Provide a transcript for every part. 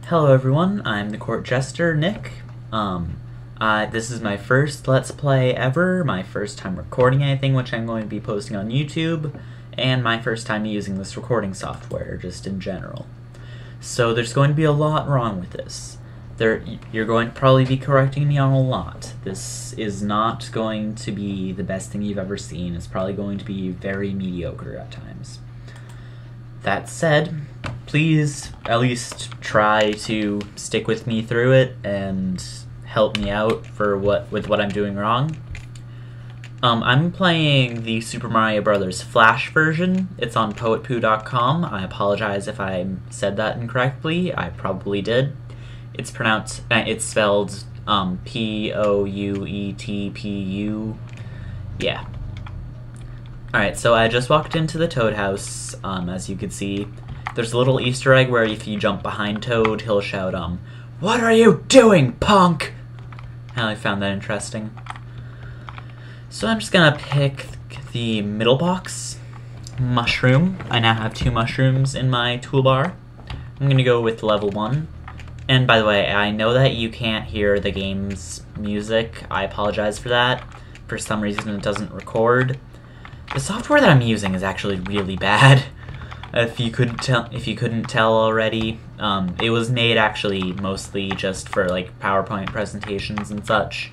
Hello everyone, I'm the court jester, Nick. This is my first Let's Play ever, my first time recording anything, which I'm going to be posting on YouTube, and my first time using this recording software, just in general. So there's going to be a lot wrong with this. You're going to probably be correcting me on a lot. This is not going to be the best thing you've ever seen. It's probably going to be very mediocre at times. That said, please at least try to stick with me through it and help me out with what I'm doing wrong. I'm playing the Super Mario Bros. Flash version. It's on poetpoo.com. I apologize if I said that incorrectly. I probably did. It's spelled P-O-U-E-T-P-U. Yeah. Alright, so I just walked into the Toad house, as you can see. There's a little Easter egg where if you jump behind Toad, he'll shout, "What are you doing, punk?" And I found that interesting. So I'm just gonna pick the middle box, mushroom. I now have 2 mushrooms in my toolbar. I'm gonna go with level 1. And by the way, I know that you can't hear the game's music. I apologize for that. For some reason it doesn't record. The software that I'm using is actually really bad. If you couldn't tell already, it was made actually mostly just for like PowerPoint presentations and such.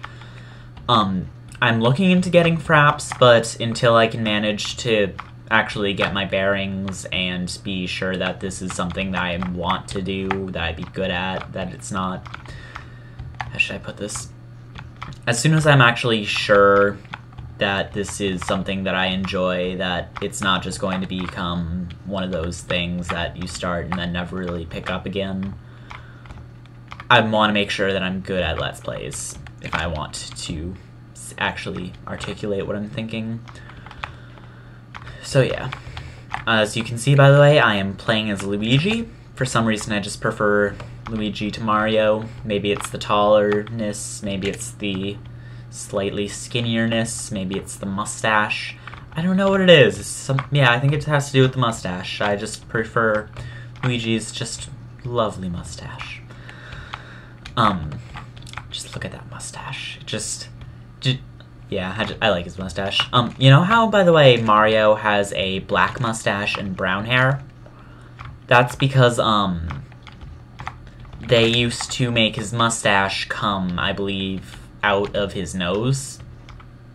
I'm looking into getting Fraps, but until I can manage to actually get my bearings and be sure that this is something that I want to do, that I'd be good at, that it's not... How should I put this? As soon as I'm actually sure that this is something that I enjoy, that it's not just going to become one of those things that you start and then never really pick up again, I want to make sure that I'm good at Let's Plays if I want to actually articulate what I'm thinking. So yeah, as you can see, by the way, I am playing as Luigi. For some reason I just prefer Luigi to Mario. Maybe it's the tallerness, maybe it's the slightly skinnierness, maybe it's the mustache. I don't know what it is. Yeah, I think it has to do with the mustache. I just prefer Luigi's just lovely mustache. Just look at that mustache. Yeah, I like his mustache. You know how, by the way, Mario has a black mustache and brown hair? That's because, they used to make his mustache come, I believe, out of his nose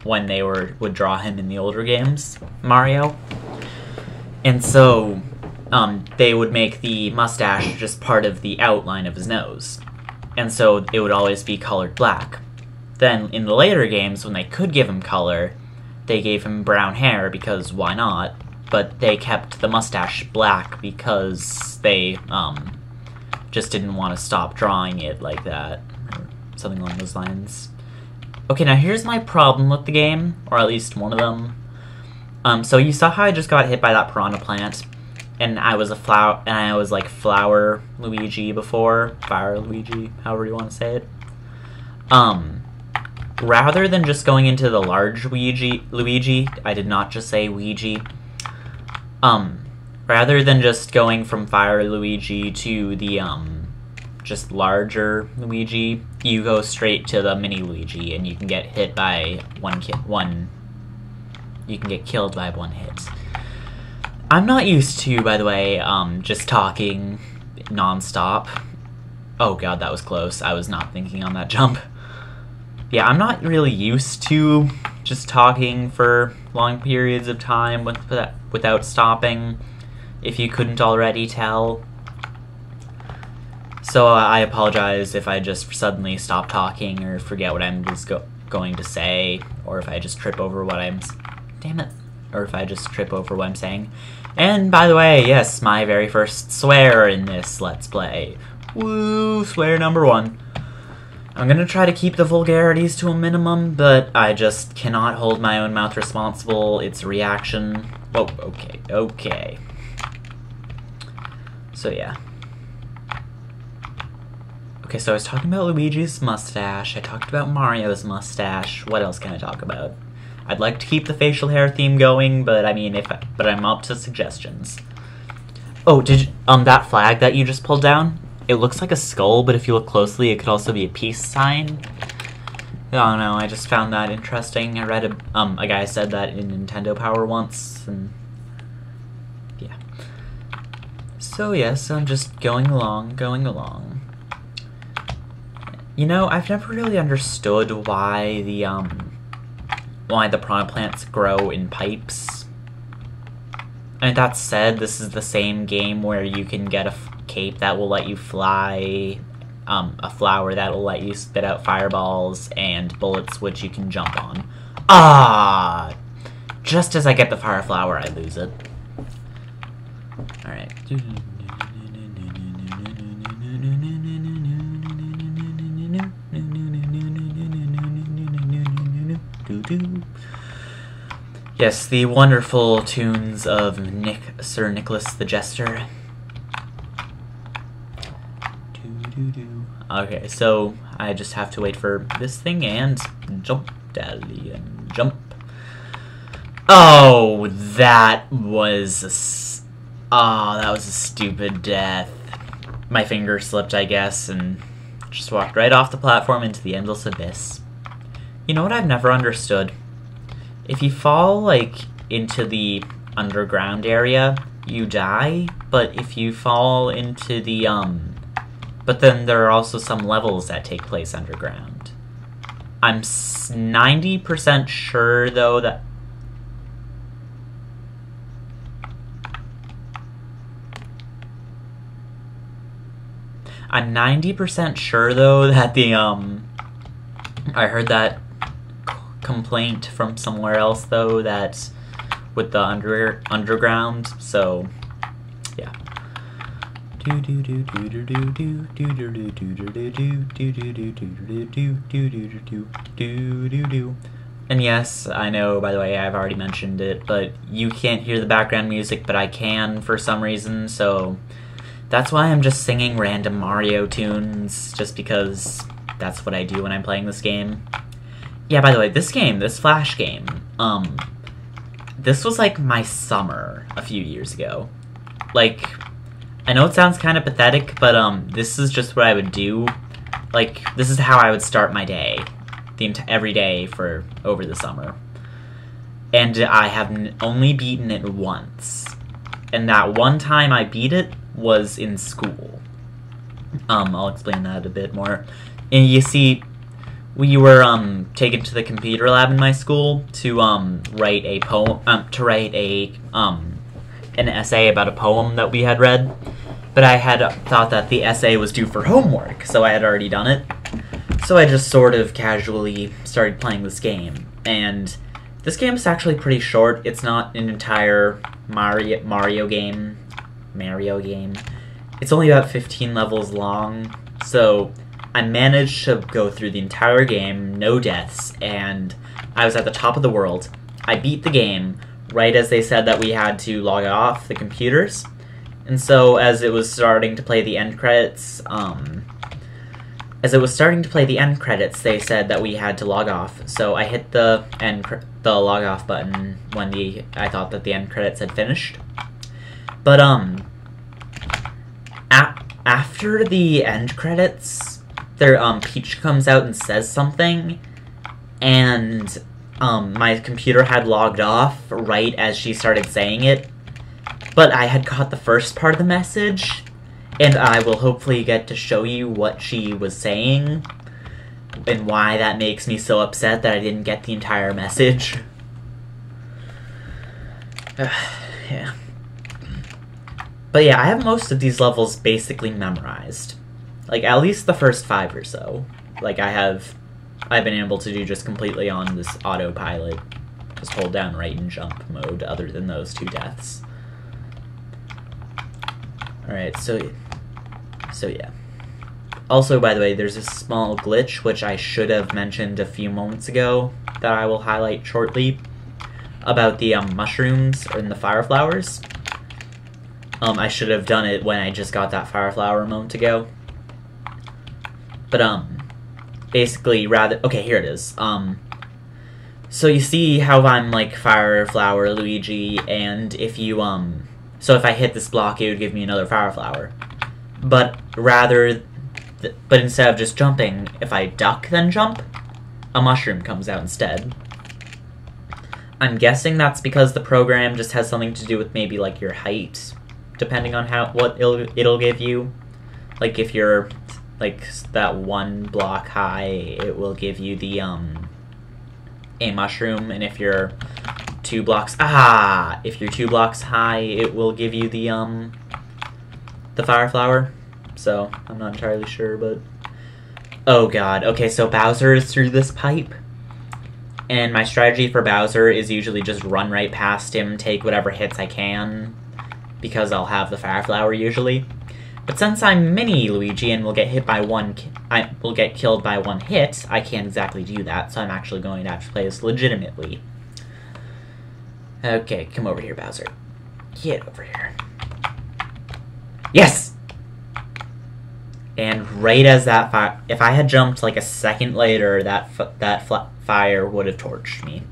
when they would draw him in the older games, Mario. And so, they would make the mustache just part of the outline of his nose. And so it would always be colored black. Then, in the later games, when they could give him color, they gave him brown hair, because why not? But they kept the mustache black because they, just didn't want to stop drawing it like that, or something along those lines. Okay, now here's my problem with the game, or at least one of them. So you saw how I just got hit by that piranha plant, and I was like Flower Luigi before, Fire Luigi, however you want to say it. Rather than just going into the large Luigi, I did not just say Ouija. Rather than just going from Fire Luigi to the, just larger Luigi, you go straight to the mini Luigi, and you can get hit by you can get killed by one hit. I'm not used to, by the way, just talking non-stop. Oh god, that was close. I was not thinking on that jump. Yeah, I'm not really used to just talking for long periods of time without stopping, if you couldn't already tell. So I apologize if I just suddenly stop talking or forget what I'm just going to say, or if I just trip over what I'm... Damn it. Or if I just trip over what I'm saying. And, by the way, yes, my very first swear in this Let's Play. Woo, swear number 1. I'm gonna try to keep the vulgarities to a minimum, but I just cannot hold my own mouth responsible. It's reaction. Oh, okay. So, yeah. Okay, so I was talking about Luigi's mustache. I talked about Mario's mustache. What else can I talk about? I'd like to keep the facial hair theme going, but I mean, but I'm up to suggestions. Oh, that flag that you just pulled down? it looks like a skull, but if you look closely, it could also be a peace sign. I don't know, I just found that interesting. I read a guy said that in Nintendo Power once, and yeah. So yes, I'm just going along. You know, I've never really understood why the piranha plants grow in pipes. And that said, this is the same game where you can get a cape that will let you fly, a flower that will let you spit out fireballs, and bullets which you can jump on. Ah! Just as I get the fire flower, I lose it. Alright. Yes, the wonderful tunes of Sir Nicholas the Jester. Okay, so I just have to wait for this thing and jump, daddy, and jump. Oh, that was a stupid death. My finger slipped, I guess, and just walked right off the platform into the endless abyss. You know what I've never understood? If you fall, like, into the underground area, you die, but if you fall into the, but then there are also some levels that take place underground. I'm 90% sure, though, that... I'm 90% sure, though, that the, I heard that complaint from somewhere else, though, that with the underground, so yeah. And yes, I know, by the way, I've already mentioned it, but you can't hear the background music, but I can for some reason, so that's why I'm just singing random Mario tunes, just because that's what I do when I'm playing this game. Yeah, by the way, this Flash game, this was like my summer a few years ago. Like, I know it sounds kind of pathetic, but this is just what I would do. Like, this is how I would start my day, every day for over the summer. And I have only beaten it once. And that one time I beat it was in school. I'll explain that a bit more. And you see, we were taken to the computer lab in my school to write a poem, an essay about a poem that we had read. But I had thought that the essay was due for homework, so I had already done it. So I just sort of casually started playing this game. And this game is actually pretty short. It's not an entire Mario game. It's only about 15 levels long, so I managed to go through the entire game, no deaths, and I was at the top of the world. I beat the game right as they said that we had to log off the computers, and so as it was starting to play the end credits, they said that we had to log off. So I hit the log off button when I thought that the end credits had finished. But after the end credits, Peach comes out and says something, and my computer had logged off right as she started saying it, but I had caught the first part of the message, and I will hopefully get to show you what she was saying, and why that makes me so upset that I didn't get the entire message. Yeah. But yeah, I have most of these levels basically memorized. Like, at least the first 5 or so. Like, I've been able to do just completely on this autopilot. Just hold down right and jump mode, other than those 2 deaths. Alright, so yeah. Also, by the way, there's a small glitch, which I should have mentioned a few moments ago, that I will highlight shortly, about the mushrooms and the fire flowers. I should have done it when I just got that fire flower a moment ago. But, basically, okay, here it is. So you see how I'm, like, fire flower Luigi, and if you, so if I hit this block, it would give me another fire flower. but but instead of just jumping, if I duck then jump, a mushroom comes out instead. I'm guessing that's because the program just has something to do with maybe like your height, depending on what it'll give you. Like if you're like that 1 block high, it will give you the a mushroom, and if you're 2 blocks if you're 2 blocks high, it will give you the fire flower. So I'm not entirely sure, but oh god. Okay, so Bowser is through this pipe. And my strategy for Bowser is usually just run right past him, take whatever hits I can, because I'll have the fire flower usually. But since I'm mini Luigi and will get killed by 1 hit, I can't exactly do that, so I'm actually going to have to play this legitimately. Okay, come over here, Bowser. Get over here. Yes! And right as that fire, if I had jumped like a second later, that fire would have torched me.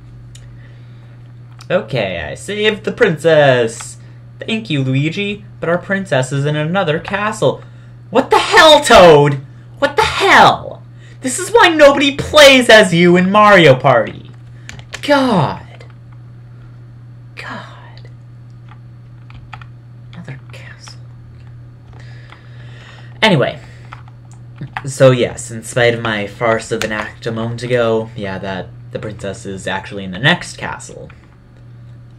Okay, I saved the princess. Thank you, Luigi, but our princess is in another castle. What the hell, Toad? What the hell? This is why nobody plays as you in Mario Party. God. God. Another castle. Anyway. So yes, in spite of my farce of an act a moment ago, yeah, that the princess is actually in the next castle.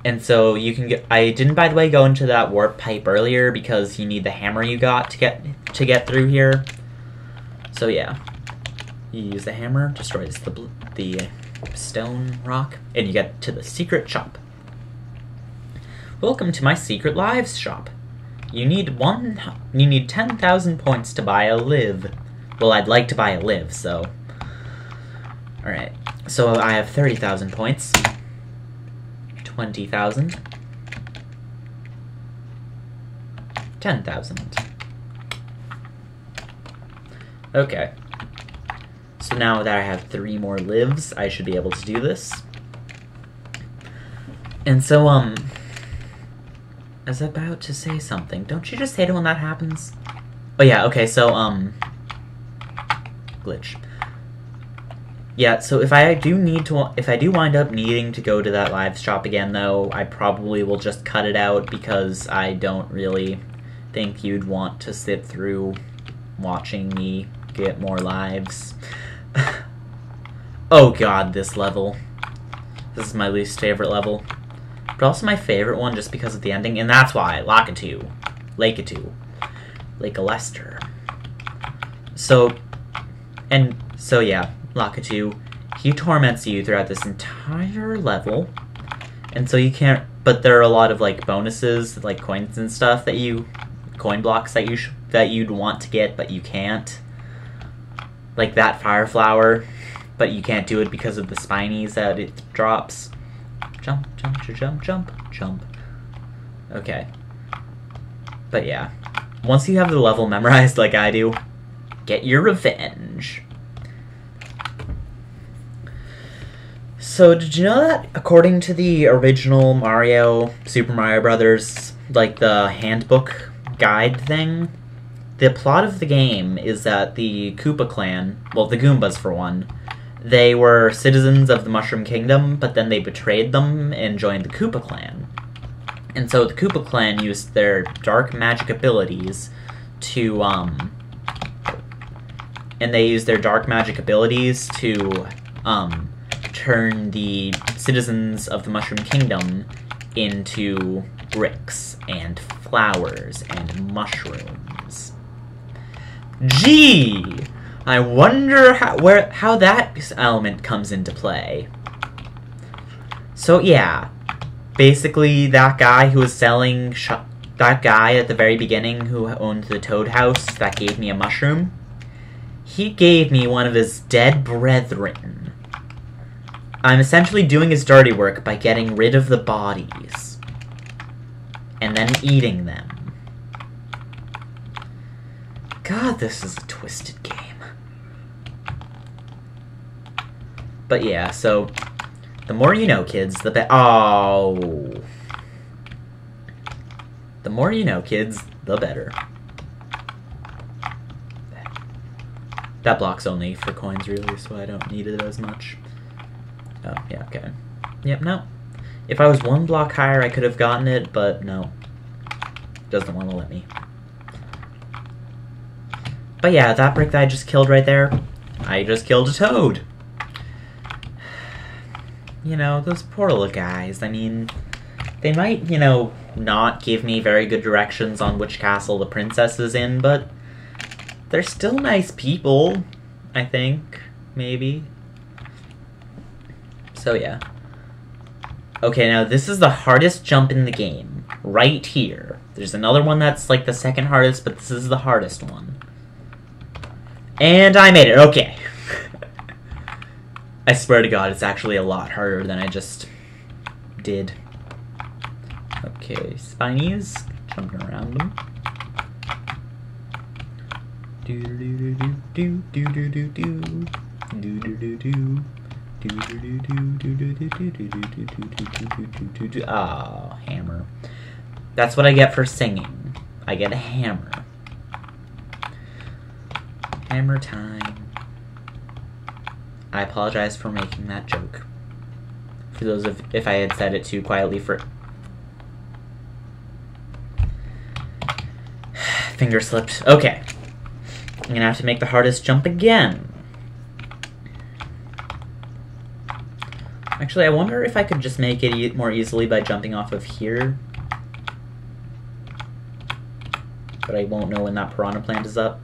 And so you can get, I didn't, by the way, go into that warp pipe earlier because you need the hammer you got to get through here. So yeah, you use the hammer, destroys the stone rock, and you get to the secret shop. Welcome to my secret lives shop. You need 10,000 points to buy a live. Well, I'd like to buy a live, so... Alright, so I have 30,000 points. 20,000. 10,000. Okay. So now that I have 3 more lives, I should be able to do this. And so, I was about to say something. Don't you just hate it when that happens? Oh yeah, okay, so, glitch. Yeah, so if I do wind up needing to go to that live shop again, though, I probably will just cut it out because I don't really think you'd want to sit through watching me get more lives. Oh god, this level. This is my least favorite level. But also my favorite one just because of the ending, and that's why. Lake-a-2. Lake-a-Lester. So yeah, Lake-a-2, he torments you throughout this entire level, and so you can't, but there are a lot of, like, bonuses, like coins and stuff coin blocks that you'd want to get, but you can't. Like that fire flower, but you can't do it because of the spinies that it drops. Jump, jump, jump, jump, jump. Okay. But yeah, once you have the level memorized like I do, get your revenge. So, did you know that according to the original Super Mario Brothers, like the handbook guide thing, the plot of the game is that the Koopa clan, well, the Goombas for one, they were citizens of the Mushroom Kingdom, but then they betrayed them and joined the Koopa clan. And so the Koopa clan used their dark magic abilities to, turn the citizens of the Mushroom Kingdom into bricks and flowers and mushrooms. Gee! I wonder how that element comes into play. So yeah, basically that guy who was selling that guy at the very beginning who owned the Toad House that gave me a mushroom, he gave me one of his dead brethren. I'm essentially doing his dirty work by getting rid of the bodies and then eating them. God, this is a twisted game. But yeah, so the more you know, kids, the better. Oh. The more you know, kids, the better. That block's only for coins, really, so I don't need it as much. Oh, yeah, okay. Yep, no. If I was one block higher, I could have gotten it, but no. Doesn't want to let me. But yeah, that brick that I just killed right there, I just killed a toad. You know, those poor little guys, I mean, they might, you know, not give me very good directions on which castle the princess is in, but they're still nice people, I think, maybe. So yeah. Okay, now this is the hardest jump in the game, right here. There's another one that's like the second hardest, but this is the hardest one. And I made it, okay. I swear to God, it's actually a lot harder than I just did. Okay, spinies, jumping around them. Do do do do do do do do do do do do. Oh, hammer. That's what I get for singing. I get a hammer. Hammer time. I apologize for making that joke. For those of if I had said it too quietly for finger slipped. Okay. I'm gonna have to make the hardest jump again. Actually, I wonder if I could just make it more easily by jumping off of here. But I won't know when that piranha plant is up.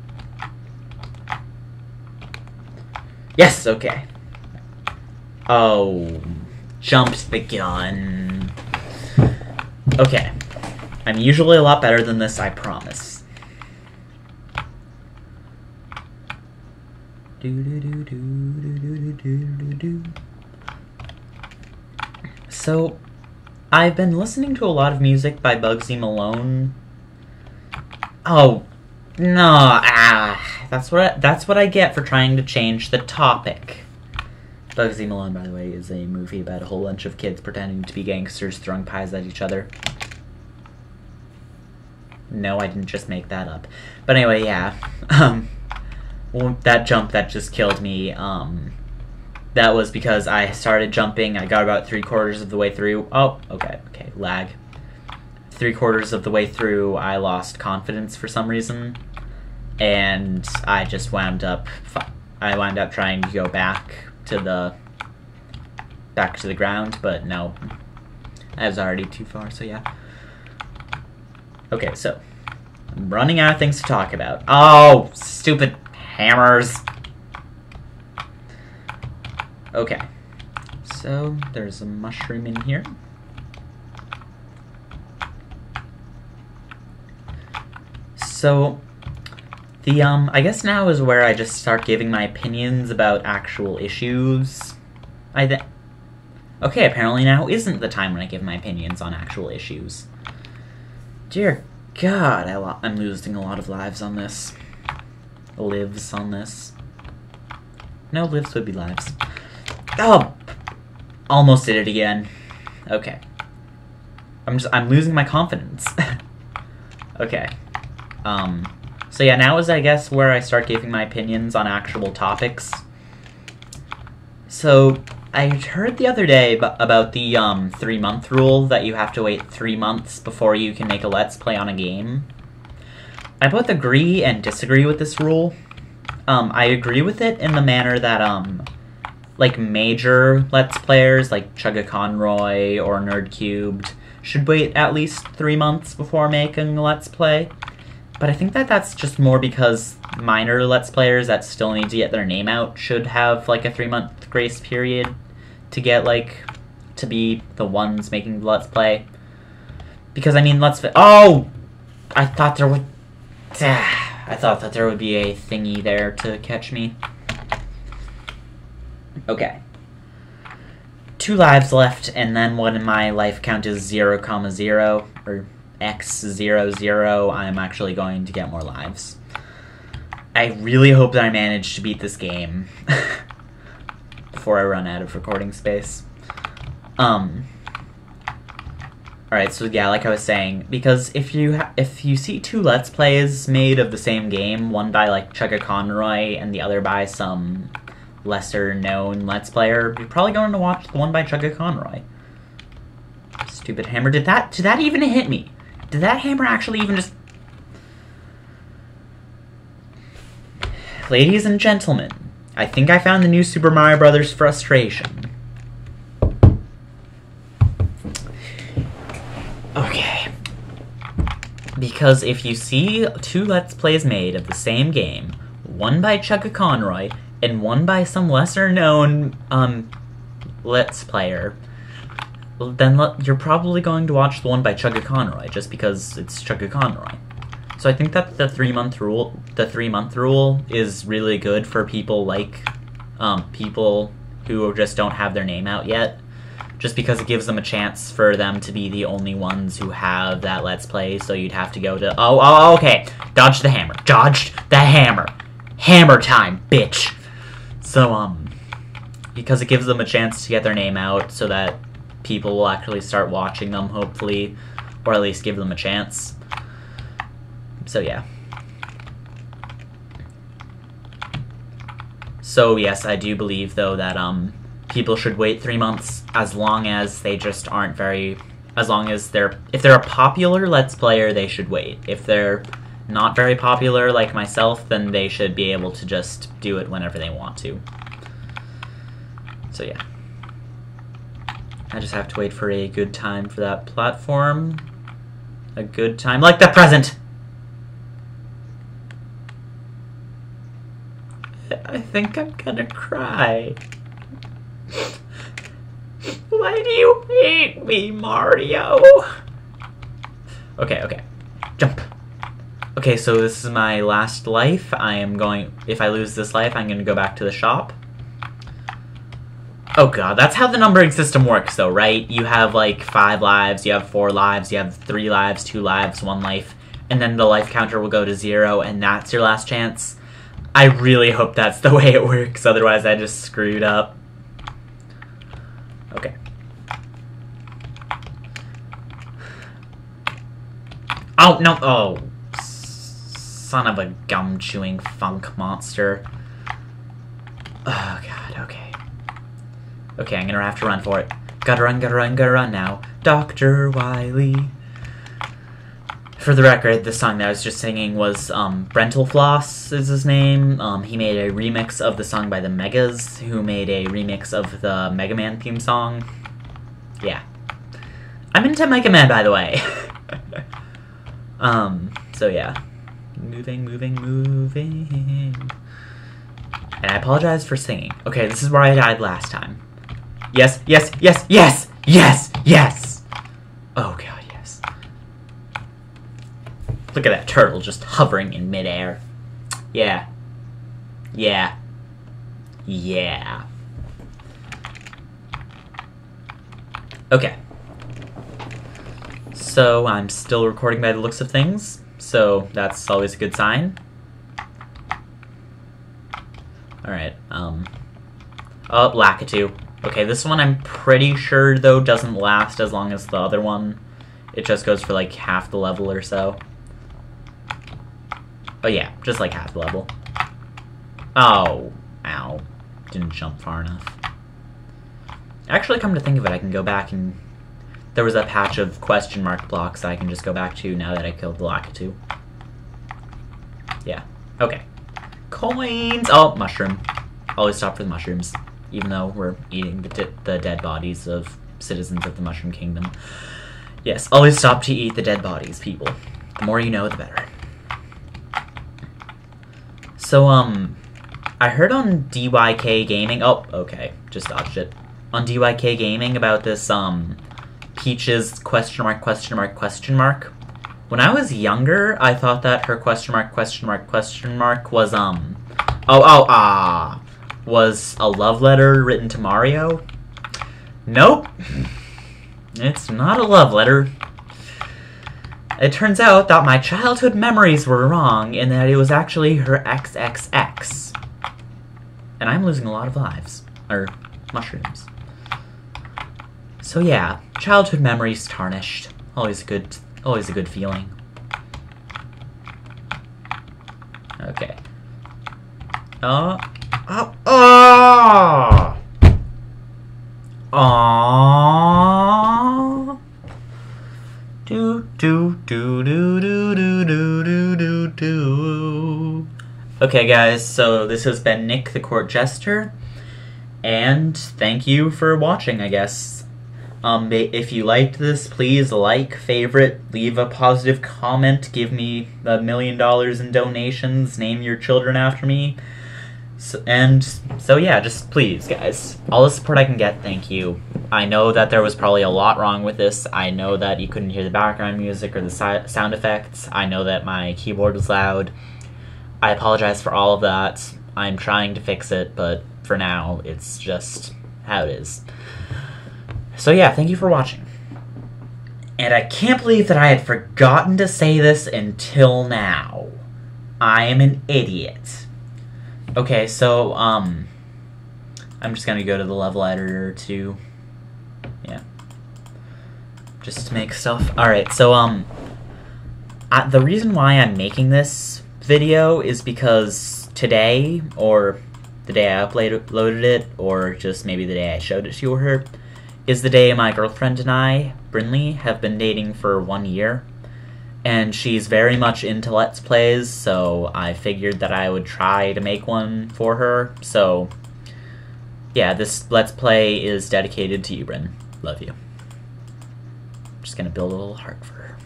Yes, okay. Oh, jumped the gun. Okay. I'm usually a lot better than this, I promise. So, I've been listening to a lot of music by Bugsy Malone. Oh, no, that's what I get for trying to change the topic. Bugsy Malone, by the way, is a movie about a whole bunch of kids pretending to be gangsters throwing pies at each other. No, I didn't just make that up. But anyway, yeah. Well, that jump that just killed me, that was because I started jumping, I got about 3/4 of the way through. Oh, okay, lag. 3/4 of the way through, I lost confidence for some reason, and I just wound up trying to go back to the ground, but no, I was already too far, so yeah. Okay, so I'm running out of things to talk about. Oh, stupid hammers. Okay, so there's a mushroom in here. So, I guess now is where I just start giving my opinions about actual issues. Okay, apparently now isn't the time when I give my opinions on actual issues. Dear God, I'm losing a lot of lives on this. Lives on this. No, lives would be lives. Oh! Almost did it again. Okay. I'm losing my confidence. Okay. So yeah, now is, I guess, where I start giving my opinions on actual topics. So, I heard the other day about the 3-month rule, that you have to wait 3 months before you can make a Let's Play on a game. I both agree and disagree with this rule. I agree with it in the manner that, like, major Let's Players, like Chugga Conroy or Nerd Cubed, should wait at least 3 months before making a Let's Play. But I think that that's just more because minor Let's Players that still need to get their name out should have, like, a 3-month grace period to get, like, to be the ones making the Let's Play. Because, I mean, oh! I thought there would be a thingy there to catch me. Okay. 2 lives left, and then when my life count is 0,0, or x00, I'm actually going to get more lives. I really hope that I manage to beat this game before I run out of recording space. Alright, Alright, so yeah, like I was saying, because if you see two Let's Plays made of the same game, one by, like, Chugga Conroy and the other by some lesser-known Let's Player, you're probably going to watch the one by Chugga Conroy. Stupid hammer. Did that even hit me? Did that hammer actually even just... Ladies and gentlemen, I think I found the new Super Mario Bros. Frustration. Okay. Because if you see two Let's Plays made of the same game, one by Chugga Conroy and one by some lesser-known, Let's Player, then you're probably going to watch the one by Chugga Conroy, just because it's Chugga Conroy. So I think that the 3-month rule is really good for people like, people who just don't have their name out yet. Just because it gives them a chance for them to be the only ones who have that Let's Play, so you'd have to go to... Oh, okay. Dodged the hammer. Dodged the hammer. Hammer time, bitch. So, because it gives them a chance to get their name out so that people will actually start watching them, hopefully, or at least give them a chance. So, yeah. So, yes, I do believe, though, that, people should wait 3 months as long as they just aren't very... As long as if they're a popular Let's Player, they should wait. If they're not very popular, like myself, then they should be able to just do it whenever they want to. So yeah. I just have to wait for a good time for that platform. A good time, like the present! I think I'm gonna cry. Why do you hate me, Mario? Okay. Jump. Okay, so this is my last life. If I lose this life, I'm gonna go back to the shop. Oh god, that's how the numbering system works though, right? You have like 5 lives, you have 4 lives, you have 3 lives, 2 lives, 1 life, and then the life counter will go to 0, and that's your last chance. I really hope that's the way it works, otherwise I just screwed up. Okay. Oh, no. Oh. Son of a gum-chewing funk monster. Oh, God. Okay. Okay, I'm gonna have to run for it. Gotta run now. Dr. Wily. For the record, the song that I was just singing was, Brental Floss is his name. He made a remix of the song by the Megas, who made a remix of the Mega Man theme song. Yeah. I'm into Mega Man, by the way. So yeah. Moving. And I apologize for singing. Okay, this is where I died last time. Yes! Oh god, yes. Look at that turtle just hovering in midair. Yeah. Okay. So, I'm still recording by the looks of things, so that's always a good sign. Alright, oh, Lakitu. Okay, this one I'm pretty sure, though, doesn't last as long as the other one. It just goes for, like, half the level or so. Oh, yeah, just, like, half the level. Oh, ow. Didn't jump far enough. Actually, come to think of it, I can go back and... There was a patch of question mark blocks that I can just go back to now that I killed the Lakitu. Yeah, okay. Coins! Oh, mushroom. Always stop for the mushrooms, even though we're eating the dead bodies of citizens of the Mushroom Kingdom. Yes, always stop to eat the dead bodies, people. The more you know, the better. So, I heard on DYK Gaming... Oh, okay, just dodged it. On DYK Gaming about this, Peach's question mark. When I was younger, I thought that her question mark was, was a love letter written to Mario. Nope. It's not a love letter. It turns out that my childhood memories were wrong and that it was actually her XXX. And I'm losing a lot of lives. Or mushrooms. So yeah, childhood memories tarnished. Always a good feeling. Okay. Oh. Aww. Do do do do do do do do do do. Okay, guys. So this has been Nick, the Court Jester, and thank you for watching. I guess. If you liked this, please like, favorite, leave a positive comment, give me $1 million in donations, name your children after me. So yeah, just please, guys. All the support I can get, thank you. I know that there was probably a lot wrong with this. I know that you couldn't hear the background music or the sound effects. I know that my keyboard was loud. I apologize for all of that. I'm trying to fix it, but for now, it's just how it is. So yeah, thank you for watching. And I can't believe that I had forgotten to say this until now. I am an idiot. Okay, so, I'm just gonna go to the level editor to, yeah, just to make stuff. Alright, so, the reason why I'm making this video is because today, or the day I uploaded it, or just maybe the day I showed it to her, is the day my girlfriend and I, Brinley, have been dating for 1 year. And she's very much into Let's Plays, so I figured that I would try to make one for her. So, yeah, this Let's Play is dedicated to you, Bryn. Love you. I'm just gonna build a little heart for her.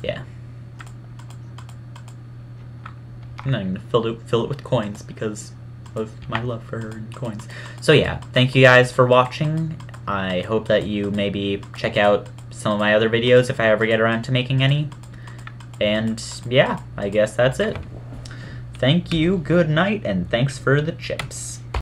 Yeah. And I'm gonna fill it with coins because of my love for her and coins. So yeah, thank you guys for watching. I hope that you maybe check out some of my other videos if I ever get around to making any. And yeah, I guess that's it. Thank you, good night, and thanks for the chips.